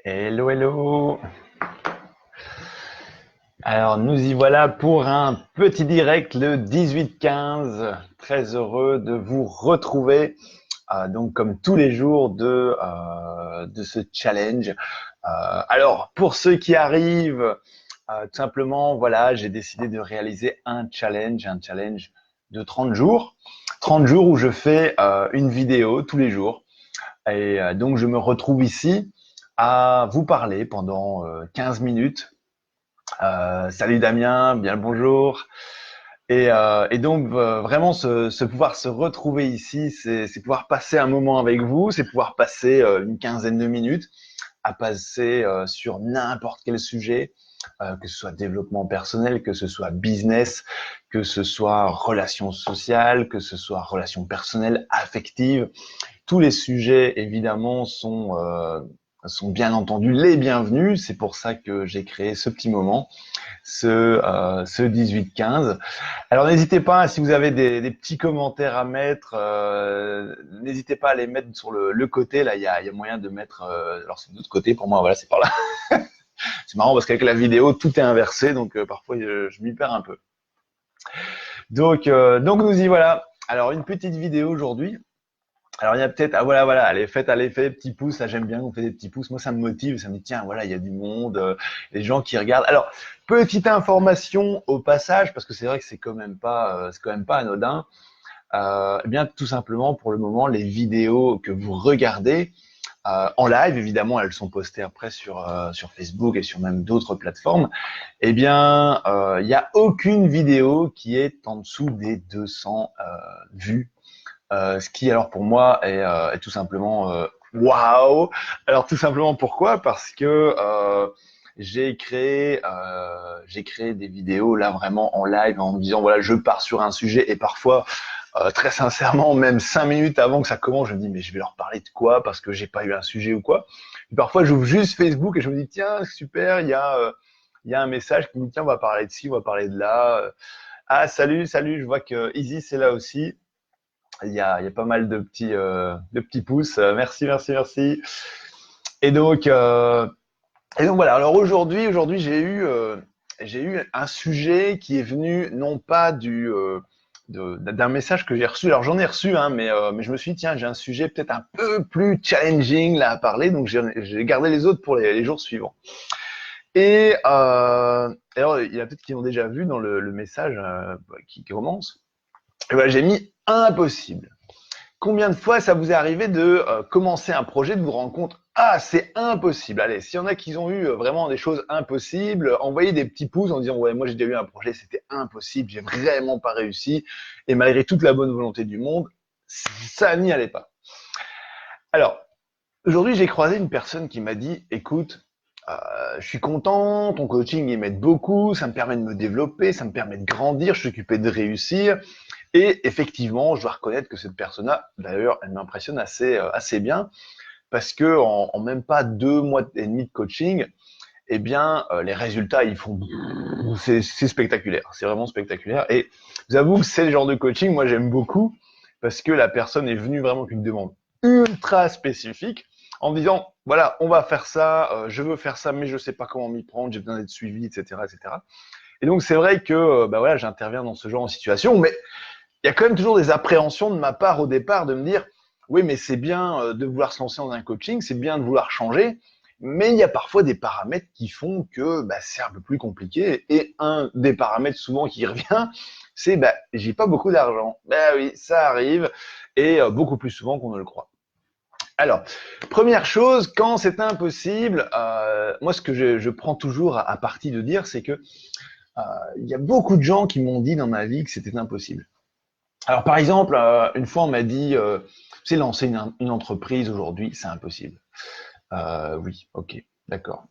Hello, hello. Alors, nous y voilà pour un petit direct le 18-15. Très heureux de vous retrouver, donc comme tous les jours de ce challenge. Alors, pour ceux qui arrivent, tout simplement, voilà, j'ai décidé de réaliser un challenge de 30 jours. 30 jours où je fais une vidéo tous les jours. Et donc, je me retrouve ici à vous parler pendant 15 minutes. Salut Damien, bien le bonjour. Et donc, vraiment, pouvoir se retrouver ici, c'est pouvoir passer un moment avec vous, c'est pouvoir passer une quinzaine de minutes à passer sur n'importe quel sujet, que ce soit développement personnel, que ce soit business, que ce soit relations sociales, que ce soit relations personnelles, affectives. Tous les sujets, évidemment, sont bien entendu les bienvenus. C'est pour ça que j'ai créé ce petit moment, ce 18-15. Alors, n'hésitez pas, si vous avez des petits commentaires à mettre, n'hésitez pas à les mettre sur le côté. Là, il y a moyen de mettre... alors, c'est de l'autre côté pour moi, voilà, c'est par là. C'est marrant parce qu'avec la vidéo, tout est inversé, donc parfois, je m'y perds un peu. Donc, nous y voilà. Alors, une petite vidéo aujourd'hui. Alors il y a peut-être, ah voilà, allez, faites des petits pouces, ça j'aime bien qu'on fait des petits pouces, moi ça me motive, ça me dit tiens voilà, il y a du monde, les gens qui regardent. Alors, petite information au passage, parce que c'est vrai que c'est quand même pas anodin, eh bien tout simplement pour le moment, les vidéos que vous regardez en live, évidemment elles sont postées après sur Facebook et sur même d'autres plateformes, eh bien il n'y a aucune vidéo qui est en dessous des 200 vues. Ce qui alors pour moi est tout simplement waouh. Alors tout simplement pourquoi? Parce que j'ai créé des vidéos là vraiment en live en me disant voilà je pars sur un sujet et parfois très sincèrement même 5 minutes avant que ça commence je me dis mais je vais leur parler de quoi parce que j'ai pas eu un sujet ou quoi. Et parfois j'ouvre juste Facebook et je me dis tiens super il y a un message qui me dit tiens on va parler de ci on va parler de là. Ah salut je vois que Easy c'est là aussi. Il y a pas mal de petits pouces. Merci, merci, merci. Et donc, euh, et donc voilà. Alors aujourd'hui, j'ai eu un sujet qui est venu non pas d'un message que j'ai reçu. Alors j'en ai reçu, hein, mais je me suis dit tiens, j'ai un sujet peut-être un peu plus challenging là à parler, donc j'ai gardé les autres pour les jours suivants. Et alors il y a peut-être qui ont déjà vu dans le message qui commence. Et ben, j'ai mis impossible. Combien de fois ça vous est arrivé de commencer un projet, de vous rendre compte ah c'est impossible. Allez, s'il y en a qui ont eu vraiment des choses impossibles, envoyez des petits pouces en disant ouais moi j'ai déjà eu un projet, c'était impossible, j'ai vraiment pas réussi et malgré toute la bonne volonté du monde, ça n'y allait pas. Alors aujourd'hui j'ai croisé une personne qui m'a dit écoute je suis content, ton coaching il m'aide beaucoup, ça me permet de me développer, ça me permet de grandir, je suis occupé de réussir. Et effectivement, je dois reconnaître que cette personne-là, d'ailleurs, elle m'impressionne assez bien, parce que en même pas 2 mois et demi de coaching, eh bien, les résultats, c'est spectaculaire, c'est vraiment spectaculaire. Et je vous avoue que c'est le genre de coaching, moi j'aime beaucoup, parce que la personne est venue vraiment avec une demande ultra spécifique, en me disant, voilà, on va faire ça, je veux faire ça, mais je sais pas comment m'y prendre, j'ai besoin d'être suivi, etc., etc. Et donc c'est vrai que, bah voilà, j'interviens dans ce genre de situation, mais il y a quand même toujours des appréhensions de ma part au départ de me dire oui mais c'est bien de vouloir se lancer dans un coaching, c'est bien de vouloir changer, mais il y a parfois des paramètres qui font que bah, c'est un peu plus compliqué et un des paramètres souvent qui revient c'est bah j'ai pas beaucoup d'argent. Ben oui, ça arrive et beaucoup plus souvent qu'on ne le croit. Alors, première chose, quand c'est impossible, moi ce que je prends toujours à partie de dire, c'est que il y a beaucoup de gens qui m'ont dit dans ma vie que c'était impossible. Alors par exemple, une fois on m'a dit, tu sais, lancer une entreprise aujourd'hui, c'est impossible. Oui, ok, d'accord.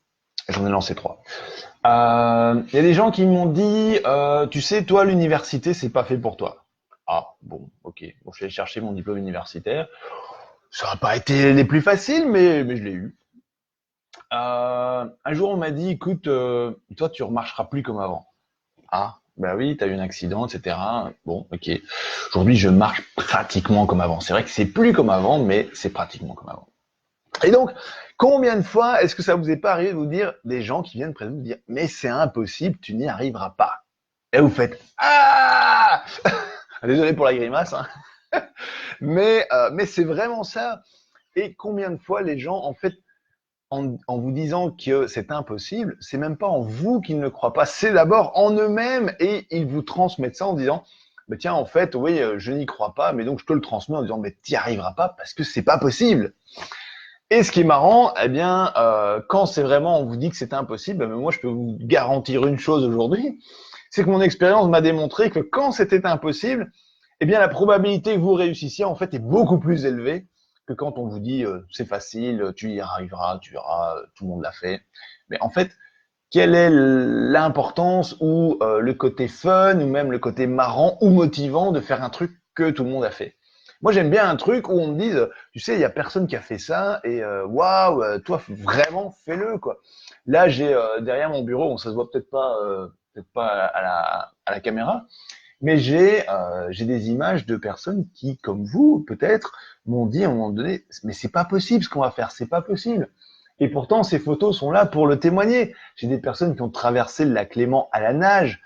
J'en ai lancé 3. Il y a des gens qui m'ont dit, tu sais, toi, l'université, c'est pas fait pour toi. Ah, bon, ok. Bon, je suis allé chercher mon diplôme universitaire. Ça n'a pas été les plus faciles, mais je l'ai eu. Un jour, on m'a dit, écoute, toi, tu remarcheras plus comme avant. Ah, bah oui, t'as eu un accident, etc. Bon, ok. Aujourd'hui, je marche pratiquement comme avant. C'est vrai que c'est plus comme avant, mais c'est pratiquement comme avant. Et donc, combien de fois est-ce que ça vous est pas arrivé de vous dire, des gens qui viennent près de vous dire, mais c'est impossible, tu n'y arriveras pas. Et vous faites, ah! Désolé pour la grimace, hein. Mais c'est vraiment ça. Et combien de fois les gens, en fait, en vous disant que c'est impossible, c'est même pas en vous qu'ils ne croient pas, c'est d'abord en eux-mêmes et ils vous transmettent ça en disant, bah tiens, en fait, oui, je n'y crois pas, mais donc je te le transmets en disant, mais t'y arriveras pas parce que c'est pas possible. Et ce qui est marrant, eh bien, quand c'est vraiment, on vous dit que c'est impossible, ben moi je peux vous garantir une chose aujourd'hui, c'est que mon expérience m'a démontré que quand c'était impossible, eh bien la probabilité que vous réussissiez en fait est beaucoup plus élevée que quand on vous dit c'est facile, tu y arriveras, tu verras, tout le monde l'a fait. Mais en fait, quelle est l'importance ou le côté fun ou même le côté marrant ou motivant de faire un truc que tout le monde a fait? Moi, j'aime bien un truc où on me dise, tu sais, il y a personne qui a fait ça et waouh, toi vraiment fais-le quoi. Là, j'ai derrière mon bureau, bon, ça se voit peut-être pas à la caméra, mais j'ai des images de personnes qui, comme vous, peut-être, m'ont dit à un moment donné, mais c'est pas possible ce qu'on va faire, c'est pas possible. Et pourtant, ces photos sont là pour le témoigner. J'ai des personnes qui ont traversé le lac Léman à la nage,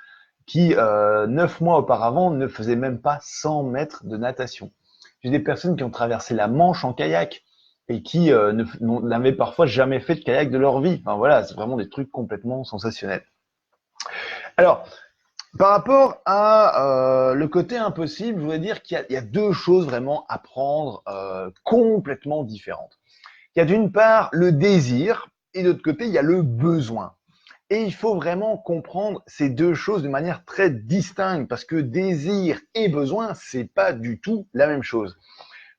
qui 9 mois auparavant ne faisaient même pas 100 mètres de natation. J'ai des personnes qui ont traversé la Manche en kayak et qui n'avaient parfois jamais fait de kayak de leur vie. Enfin voilà, c'est vraiment des trucs complètement sensationnels. Alors, par rapport à le côté impossible, je voudrais dire qu'il y a deux choses vraiment à prendre complètement différentes. Il y a d'une part le désir et de l'autre côté, il y a le besoin. Et il faut vraiment comprendre ces deux choses de manière très distincte parce que désir et besoin, c'est pas du tout la même chose.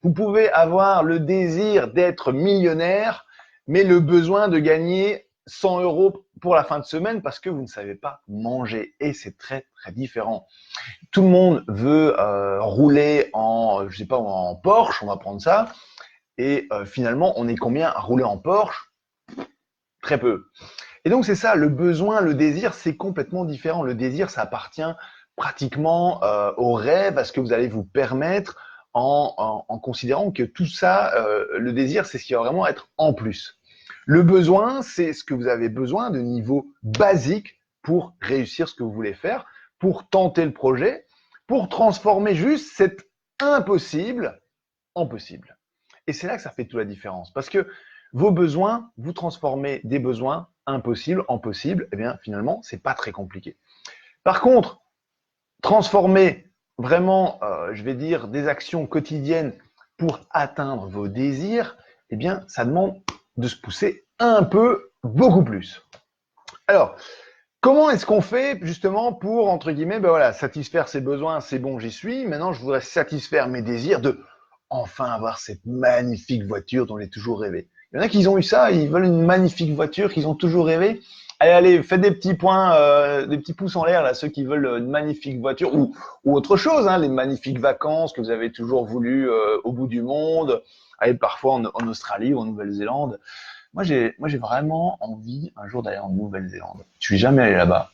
Vous pouvez avoir le désir d'être millionnaire, mais le besoin de gagner 100 € pour la fin de semaine parce que vous ne savez pas manger. Et c'est très, très différent. Tout le monde veut rouler en, je sais pas, en Porsche, on va prendre ça. Et finalement, on est combien à rouler en Porsche? Très peu. Et donc, c'est ça, le besoin, le désir, c'est complètement différent. Le désir, ça appartient pratiquement au rêve, à ce que vous allez vous permettre en considérant que tout ça, le désir, c'est ce qui va vraiment être en plus. Le besoin, c'est ce que vous avez besoin de niveau basique pour réussir ce que vous voulez faire, pour tenter le projet, pour transformer juste cet impossible en possible. Et c'est là que ça fait toute la différence. Parce que vos besoins, vous transformez des besoins impossibles en possibles, eh bien finalement, c'est pas très compliqué. Par contre, transformer vraiment, je vais dire, des actions quotidiennes pour atteindre vos désirs, eh bien, ça demande de se pousser un peu, beaucoup plus. Alors, comment est-ce qu'on fait justement pour, entre guillemets, ben voilà, satisfaire ses besoins, c'est bon, j'y suis. Maintenant, je voudrais satisfaire mes désirs de enfin avoir cette magnifique voiture dont j'ai toujours rêvé. Il y en a qui ont eu ça, ils veulent une magnifique voiture qu'ils ont toujours rêvé. Allez, faites des petits points, des petits pouces en l'air là, ceux qui veulent une magnifique voiture ou autre chose, hein, les magnifiques vacances que vous avez toujours voulu au bout du monde, aller parfois en Australie ou en Nouvelle-Zélande. Moi, j'ai vraiment envie un jour d'aller en Nouvelle-Zélande. Je suis jamais allé là-bas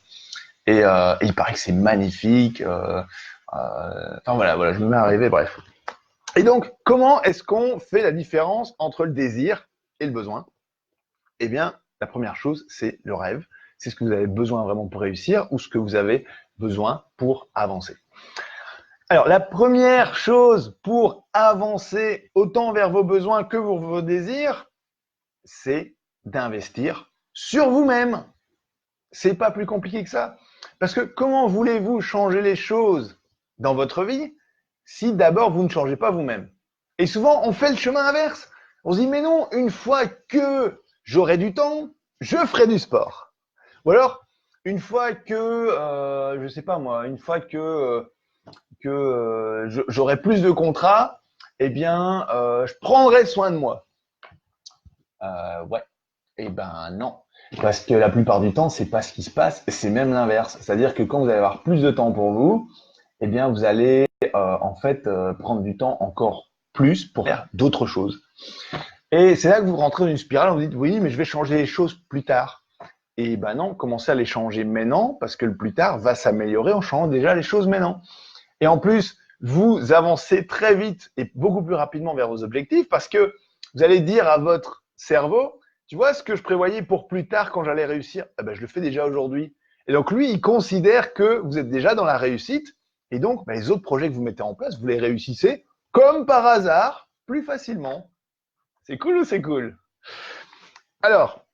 et il paraît que c'est magnifique. Enfin voilà, je me mets à rêver, bref. Et donc, comment est-ce qu'on fait la différence entre le désir et le besoin? Eh bien, la première chose, c'est le rêve. C'est ce que vous avez besoin vraiment pour réussir ou ce que vous avez besoin pour avancer. Alors, la première chose pour avancer autant vers vos besoins que vers vos désirs, c'est d'investir sur vous-même. C'est pas plus compliqué que ça. Parce que comment voulez-vous changer les choses dans votre vie si d'abord vous ne changez pas vous-même? Et souvent, on fait le chemin inverse. On se dit, mais non, une fois que j'aurai du temps, je ferai du sport. Ou alors, une fois que, je sais pas moi, une fois que j'aurai plus de contrats, eh bien, je prendrai soin de moi. Ouais. Eh ben non. Parce que la plupart du temps, c'est pas ce qui se passe, c'est même l'inverse. C'est-à-dire que quand vous allez avoir plus de temps pour vous, eh bien, vous allez en fait prendre du temps encore plus pour faire d'autres choses. Et c'est là que vous rentrez dans une spirale, vous dites oui, mais je vais changer les choses plus tard. Et ben non, commencez à les changer maintenant, parce que le plus tard va s'améliorer en changeant déjà les choses maintenant. Et en plus, vous avancez très vite et beaucoup plus rapidement vers vos objectifs, parce que vous allez dire à votre cerveau, tu vois ce que je prévoyais pour plus tard quand j'allais réussir, eh ben, je le fais déjà aujourd'hui. Et donc lui, il considère que vous êtes déjà dans la réussite et donc ben, les autres projets que vous mettez en place, vous les réussissez comme par hasard, plus facilement. C'est cool ou c'est cool? Alors,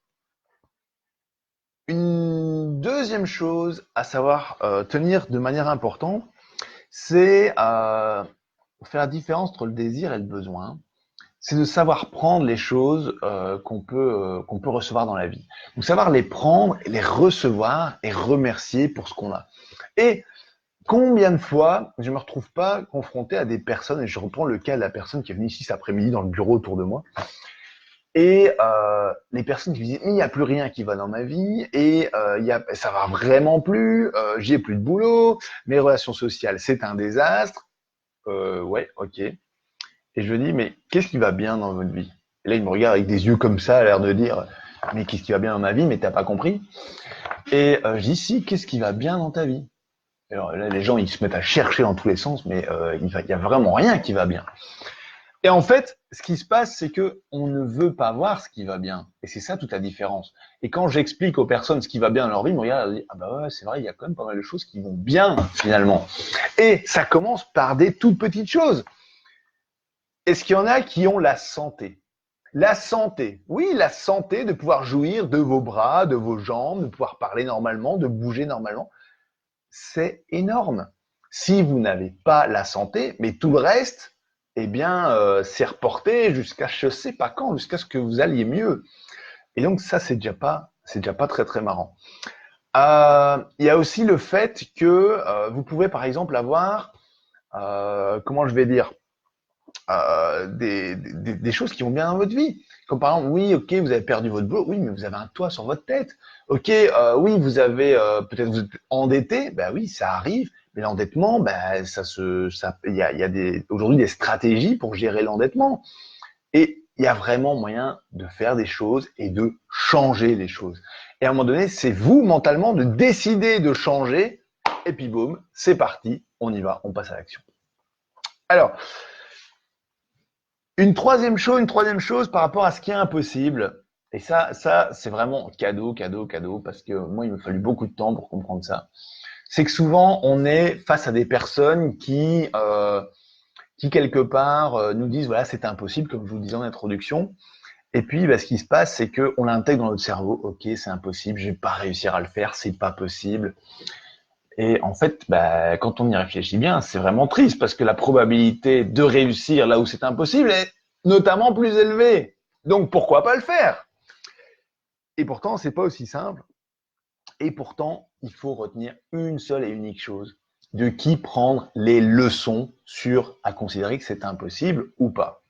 une deuxième chose à savoir tenir de manière importante, c'est faire la différence entre le désir et le besoin. C'est de savoir prendre les choses qu'on peut recevoir dans la vie. Donc savoir les prendre, les recevoir et remercier pour ce qu'on a. Et combien de fois je me retrouve pas confronté à des personnes, et je reprends le cas de la personne qui est venue ici cet après-midi dans le bureau autour de moi, et les personnes qui me disent il n'y a plus rien qui va dans ma vie et ça va vraiment plus, j'ai plus de boulot, mes relations sociales c'est un désastre. Ouais, ok. Et je lui dis, mais qu'est-ce qui va bien dans votre vie? Et là, il me regarde avec des yeux comme ça, a l'air de dire, mais qu'est-ce qui va bien dans ma vie? Mais t'as pas compris. Et je dis, si, qu'est-ce qui va bien dans ta vie? Alors là, les gens, ils se mettent à chercher dans tous les sens, mais il y a vraiment rien qui va bien. Et en fait, ce qui se passe, c'est que on ne veut pas voir ce qui va bien. Et c'est ça toute la différence. Et quand j'explique aux personnes ce qui va bien dans leur vie, ils me regardent et disent, ah bah ouais, c'est vrai, il y a quand même pas mal de choses qui vont bien, finalement. Et ça commence par des toutes petites choses. Est-ce qu'il y en a qui ont la santé? La santé, oui, la santé de pouvoir jouir de vos bras, de vos jambes, de pouvoir parler normalement, de bouger normalement, c'est énorme. Si vous n'avez pas la santé, mais tout le reste, eh bien, c'est reporté jusqu'à je sais pas quand, jusqu'à ce que vous alliez mieux. Et donc ça, c'est déjà pas très très marrant. Il y a aussi le fait que vous pouvez par exemple avoir, comment je vais dire, des choses qui vont bien dans votre vie. Comme par exemple, oui, ok, vous avez perdu votre boulot, oui, mais vous avez un toit sur votre tête. Ok, oui, vous avez peut-être vous êtes endetté, ben oui, ça arrive. Mais l'endettement, ben il y a aujourd'hui des stratégies pour gérer l'endettement. Et il y a vraiment moyen de faire des choses et de changer les choses. Et à un moment donné, c'est vous mentalement de décider de changer. Et puis boum, c'est parti, on y va, on passe à l'action. Alors, une troisième chose par rapport à ce qui est impossible, et ça c'est vraiment cadeau, cadeau, cadeau, parce que moi il m'a fallu beaucoup de temps pour comprendre ça. C'est que souvent on est face à des personnes qui quelque part nous disent voilà c'est impossible comme je vous le disais en introduction. Et puis bah, ce qui se passe c'est que on l'intègre dans notre cerveau. Ok c'est impossible, je vais pas réussir à le faire, c'est pas possible. Et en fait, bah, quand on y réfléchit bien, c'est vraiment triste parce que la probabilité de réussir là où c'est impossible est notamment plus élevée. Donc pourquoi pas le faire? Et pourtant, c'est pas aussi simple. Et pourtant, il faut retenir une seule et unique chose. De qui prendre les leçons sur à considérer que c'est impossible ou pas.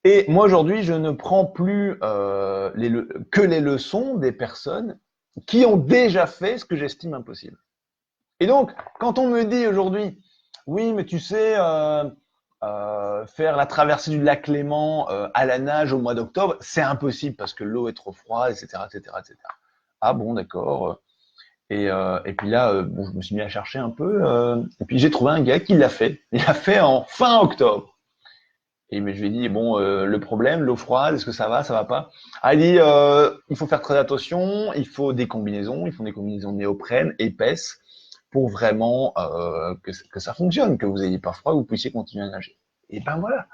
Et moi aujourd'hui, je ne prends plus que les leçons des personnes qui ont déjà fait ce que j'estime impossible. Et donc, quand on me dit aujourd'hui, oui, mais tu sais, faire la traversée du lac Léman à la nage au mois d'octobre, c'est impossible parce que l'eau est trop froide, etc., etc., etc. Ah bon, d'accord. Et puis là, bon, je me suis mis à chercher un peu, et puis j'ai trouvé un gars qui l'a fait. Il l'a fait en fin octobre. Et mais je lui ai dit, bon, le problème, l'eau froide, est-ce que ça va pas? Ah, il dit, il faut faire très attention, il faut des combinaisons, il faut des combinaisons néoprène épaisses pour vraiment que ça fonctionne, que vous ayez pas froid, que vous puissiez continuer à nager. Et ben voilà.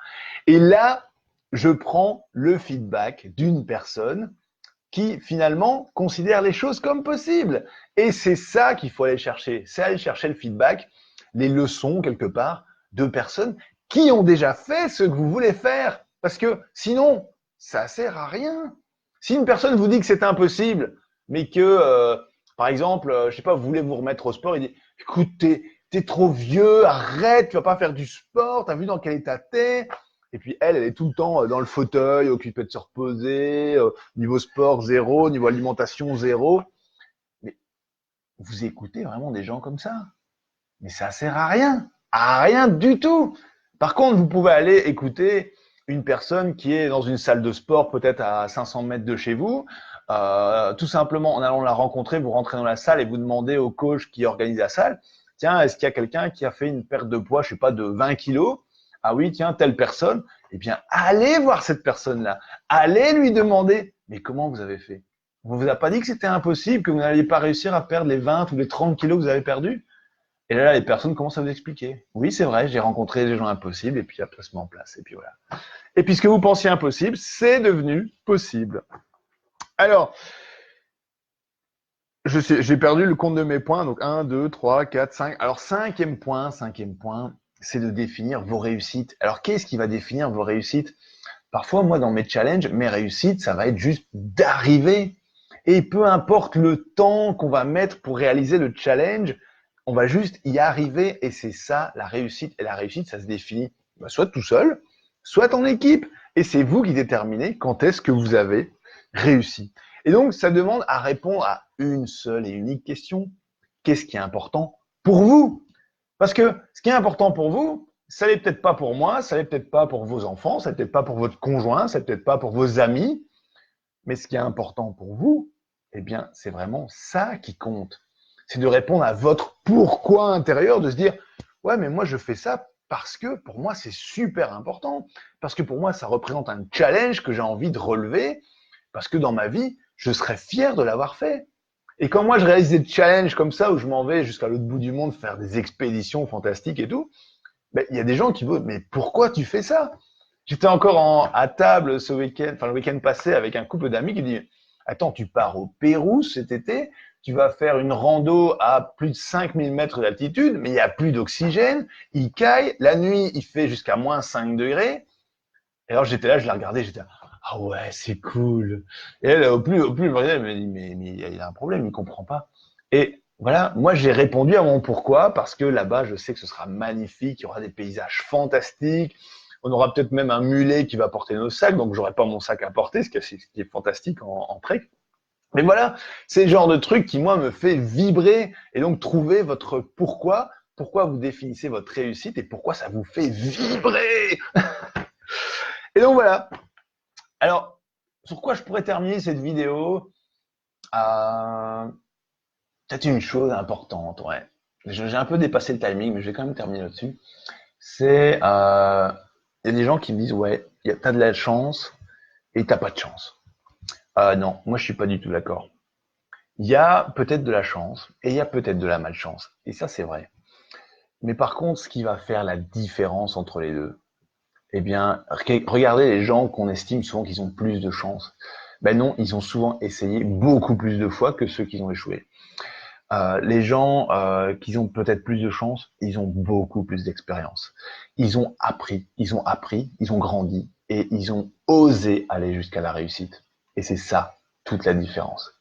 Et là, je prends le feedback d'une personne qui finalement considère les choses comme possibles. Et c'est ça qu'il faut aller chercher. C'est aller chercher le feedback, les leçons quelque part de personnes qui ont déjà fait ce que vous voulez faire. Parce que sinon, ça sert à rien. Si une personne vous dit que c'est impossible, mais que, par exemple, je sais pas, vous voulez vous remettre au sport, il dit, écoute, t'es trop vieux, arrête, tu vas pas faire du sport, t'as vu dans quel état t'es. Et puis elle est tout le temps dans le fauteuil, occupée de se reposer, niveau sport zéro, niveau alimentation zéro. Mais vous écoutez vraiment des gens comme ça. Mais ça sert à rien du tout. Par contre, vous pouvez aller écouter une personne qui est dans une salle de sport, peut-être à 500 mètres de chez vous, tout simplement en allant la rencontrer, vous rentrez dans la salle et vous demandez au coach qui organise la salle, tiens, est-ce qu'il y a quelqu'un qui a fait une perte de poids, je sais pas, de 20 kilos? Ah oui, tiens, telle personne. eh bien, allez voir cette personne-là. Allez lui demander, mais comment vous avez fait? On vous a pas dit que c'était impossible, que vous n'alliez pas réussir à perdre les 20 ou les 30 kilos que vous avez perdus? Et là, les personnes commencent à vous expliquer. Oui, c'est vrai, j'ai rencontré des gens impossibles et puis après, ça se met en place. Et puis voilà. Et puis ce que vous pensiez impossible, c'est devenu possible. Alors, j'ai perdu le compte de mes points. Donc 1, 2, 3, 4, 5. Alors cinquième point, c'est de définir vos réussites. Alors qu'est-ce qui va définir vos réussites? Parfois, moi, dans mes challenges, mes réussites, ça va être juste d'arriver. Et peu importe le temps qu'on va mettre pour réaliser le challenge, on va juste y arriver et c'est ça la réussite. Et la réussite, ça se définit soit tout seul, soit en équipe. Et c'est vous qui déterminez quand est-ce que vous avez réussi. Et donc, ça demande à répondre à une seule et unique question. Qu'est-ce qui est important pour vous? Parce que ce qui est important pour vous, ça n'est peut-être pas pour moi, ça n'est peut-être pas pour vos enfants, ça n'est peut-être pas pour votre conjoint, ça n'est peut-être pas pour vos amis. Mais ce qui est important pour vous, eh bien, c'est vraiment ça qui compte. C'est de répondre à votre pourquoi intérieur, de se dire « Ouais, mais moi, je fais ça parce que pour moi, c'est super important. Parce que pour moi, ça représente un challenge que j'ai envie de relever. Parce que dans ma vie, je serais fier de l'avoir fait. » Et quand moi, je réalise des challenges comme ça, où je m'en vais jusqu'à l'autre bout du monde faire des expéditions fantastiques et tout, ben, il y a des gens qui me disent « Mais pourquoi tu fais ça ?» J'étais encore à table ce week-end, enfin le week-end passé, avec un couple d'amis qui dit « Attends, tu pars au Pérou cet été, tu vas faire une rando à plus de 5000 mètres d'altitude, mais il n'y a plus d'oxygène, il caille, la nuit, il fait jusqu'à moins 5 degrés. » Et alors j'étais là, je la regardais, j'étais là, ah ouais, c'est cool. Et elle, au plus, elle me dit, mais il y a un problème, il comprend pas. Et voilà, moi j'ai répondu à mon pourquoi, parce que là-bas, je sais que ce sera magnifique, il y aura des paysages fantastiques, on aura peut-être même un mulet qui va porter nos sacs, donc j'aurai pas mon sac à porter, ce qui est fantastique en trek. Mais voilà, c'est le genre de truc qui, moi, me fait vibrer. Et donc, trouver votre pourquoi vous définissez votre réussite et pourquoi ça vous fait vibrer. Et donc, voilà. Alors, sur quoi je pourrais terminer cette vidéo? Peut-être une chose importante, ouais. J'ai un peu dépassé le timing, mais je vais quand même terminer là-dessus. C'est, il y a des gens qui me disent, ouais, t'as de la chance et t'as pas de chance. Non, moi je suis pas du tout d'accord. Il y a peut-être de la chance et il y a peut-être de la malchance. Et ça, c'est vrai. Mais par contre, ce qui va faire la différence entre les deux, eh bien, regardez les gens qu'on estime souvent qu'ils ont plus de chance. Ben non, ils ont souvent essayé beaucoup plus de fois que ceux qui ont échoué. Les gens qui ont peut-être plus de chance, ils ont beaucoup plus d'expérience. Ils ont appris, ils ont grandi et ils ont osé aller jusqu'à la réussite. Et c'est ça, toute la différence.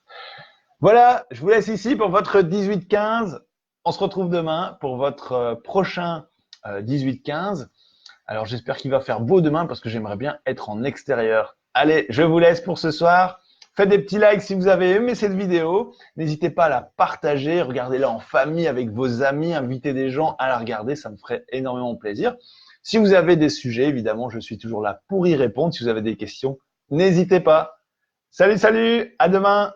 Voilà, je vous laisse ici pour votre 18-15. On se retrouve demain pour votre prochain 18-15. Alors j'espère qu'il va faire beau demain parce que j'aimerais bien être en extérieur. Allez, je vous laisse pour ce soir. Faites des petits likes si vous avez aimé cette vidéo. N'hésitez pas à la partager, regardez-la en famille avec vos amis, invitez des gens à la regarder, ça me ferait énormément plaisir. Si vous avez des sujets, évidemment, je suis toujours là pour y répondre. Si vous avez des questions, n'hésitez pas. Salut, salut, à demain.